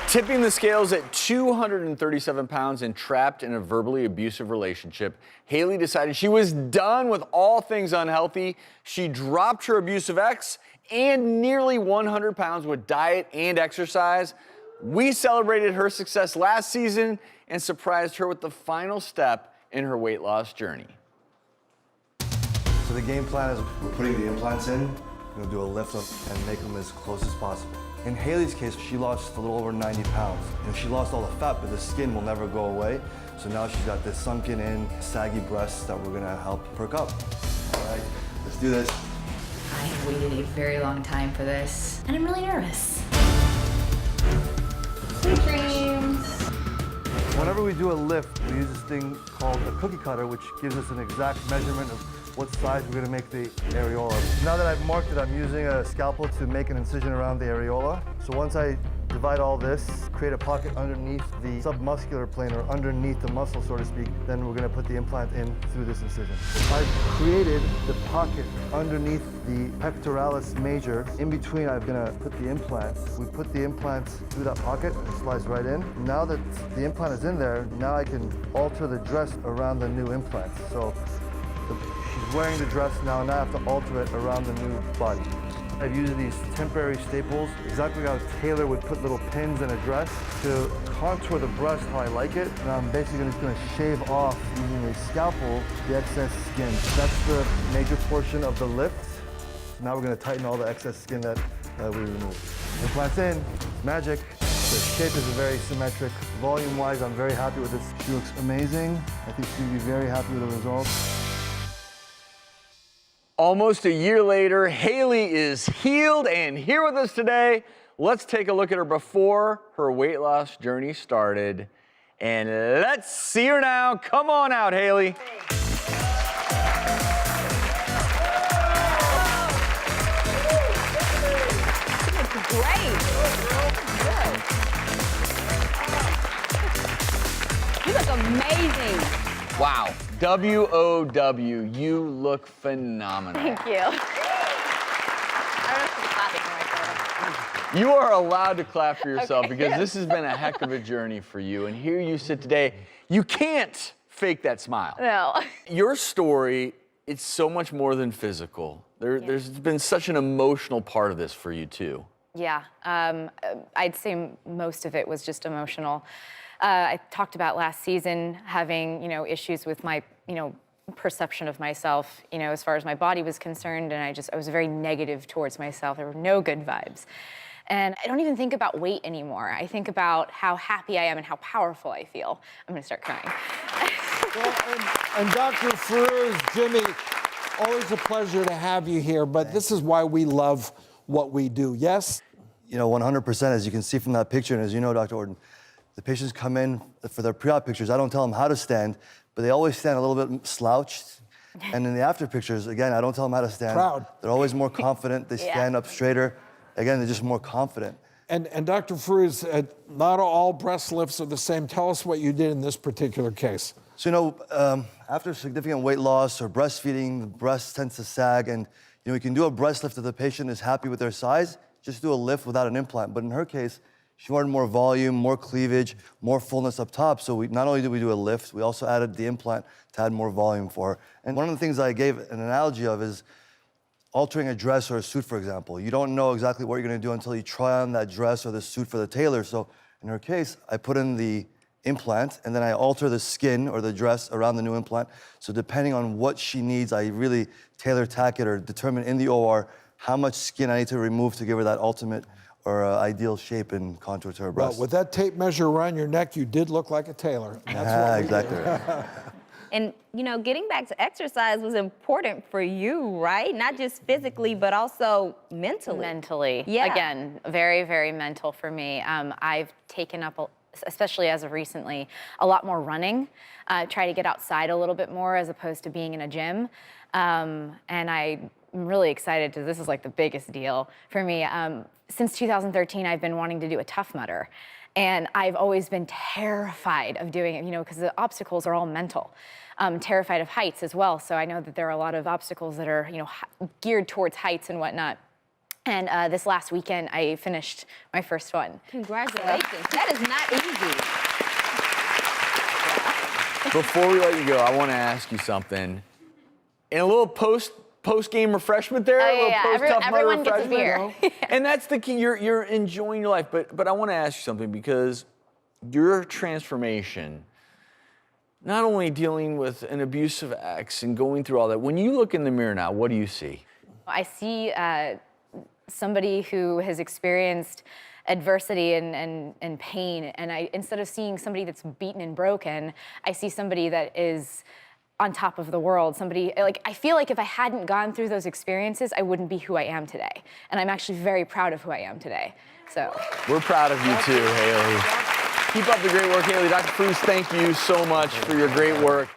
Tipping the scales at 237 pounds and trapped in a verbally abusive relationship, Haley decided she was done with all things unhealthy. She dropped her abusive ex and nearly 100 pounds with diet and exercise. We celebrated her success last season and surprised her with the final step in her weight loss journey. So the game plan is we're putting the implants in, we're gonna do a lift up and make them as close as possible. In Haley's case, she lost a little over 90 pounds. She lost all the fat, but the skin will never go away. So now she's got this sunken in, saggy breasts that we're gonna help perk up. All right, let's do this. I have waited a very long time for this, and I'm really nervous. Sweet dreams. Whenever we do a lift, we use this thing called a cookie cutter, which gives us an exact measurement of what size we're gonna make the areola. Now that I've marked it, I'm using a scalpel to make an incision around the areola. So once I divide all this, create a pocket underneath the submuscular plane, or underneath the muscle, so to speak, then we're gonna put the implant in through this incision. I've created the pocket underneath the pectoralis major. In between, I'm gonna put the implant. We put the implant through that pocket, it slides right in. Now that the implant is in there, now I can alter the dress around the new implant. So she's wearing the dress now, and I have to alter it around the new body. I've used these temporary staples, exactly how a tailor would put little pins in a dress to contour the breast how I like it. And I'm basically just gonna shave off, using a scalpel, the excess skin. That's the major portion of the lift. Now we're gonna tighten all the excess skin that we removed. Implants in, it's magic. The shape is very symmetric. Volume-wise, I'm very happy with this. She looks amazing. I think she'll be very happy with the results. Almost a year later, Haley is healed and here with us today. Let's take a look at her before her weight loss journey started. And let's see her now. Come on out, Haley. Great. You look amazing. Wow. W-O-W, you look phenomenal. Thank you. You are allowed to clap for yourself Okay. because this has been a heck of a journey for you. And here you sit today. You can't fake that smile. No. Your story, it's so much more than physical. There's been such an emotional part of this for you too. Yeah, I'd say most of it was just emotional. I talked about last season having, issues with my, perception of myself, as far as my body was concerned, and I was very negative towards myself. There were no good vibes. And I don't even think about weight anymore. I think about how happy I am and how powerful I feel. I'm gonna start crying. And Dr. Firouz, Jimmy, always a pleasure to have you here, but this is why we love what we do, yes? 100%, as you can see from that picture, and as you know, Dr. Orton, the patients come in for their pre-op pictures. I don't tell them how to stand, but they always stand a little bit slouched. And in the after pictures, again, I don't tell them how to stand. Proud. They're always more confident. They stand up straighter. Again, they're just more confident. And Dr. Firouz, not all breast lifts are the same. Tell us what you did in this particular case. So, after significant weight loss or breastfeeding, the breast tends to sag, and you can do a breast lift if the patient is happy with their size. Just do a lift without an implant. But in her case, she wanted more volume, more cleavage, more fullness up top. So not only did we do a lift, we also added the implant to add more volume for her. And one of the things I gave an analogy of is altering a dress or a suit, for example. You don't know exactly what you're gonna do until you try on that dress or the suit for the tailor. So in her case, I put in the implant and then I alter the skin or the dress around the new implant. So depending on what she needs, I really tailor tack it or determine in the OR how much skin I need to remove to give her that ultimate or ideal shape and contour to her breast. Well, with that tape measure around your neck, you did look like a tailor. That's exactly right. And, getting back to exercise was important for you, right? Not just physically, but also mentally. Mentally. Yeah. Again, very, very mental for me. I've taken up, especially as of recently, a lot more running. Try to get outside a little bit more as opposed to being in a gym. And I'm really excited because this is like the biggest deal for me. Since 2013, I've been wanting to do a Tough Mudder. And I've always been terrified of doing it, because the obstacles are all mental. Terrified of heights as well. So I know that there are a lot of obstacles that are, geared towards heights and whatnot. And this last weekend, I finished my first one. Congratulations. That is not easy. Before we let you go, I want to ask you something. In a little post-game refreshment there, Oh, a little yeah. post-Tough Mudder Everyone gets a refreshment. beer. And that's the key. You're enjoying your life. But I want to ask you something, because your transformation, not only dealing with an abusive ex and going through all that, when you look in the mirror now, what do you see? I see somebody who has experienced adversity and pain, and instead of seeing somebody that's beaten and broken, I see somebody that is on top of the world. Somebody, like, I feel like if I hadn't gone through those experiences, I wouldn't be who I am today. And I'm actually very proud of who I am today. So we're proud of you too, Haley. Keep up the great work, Haley. Dr. Firouz, thank you so much for your great work.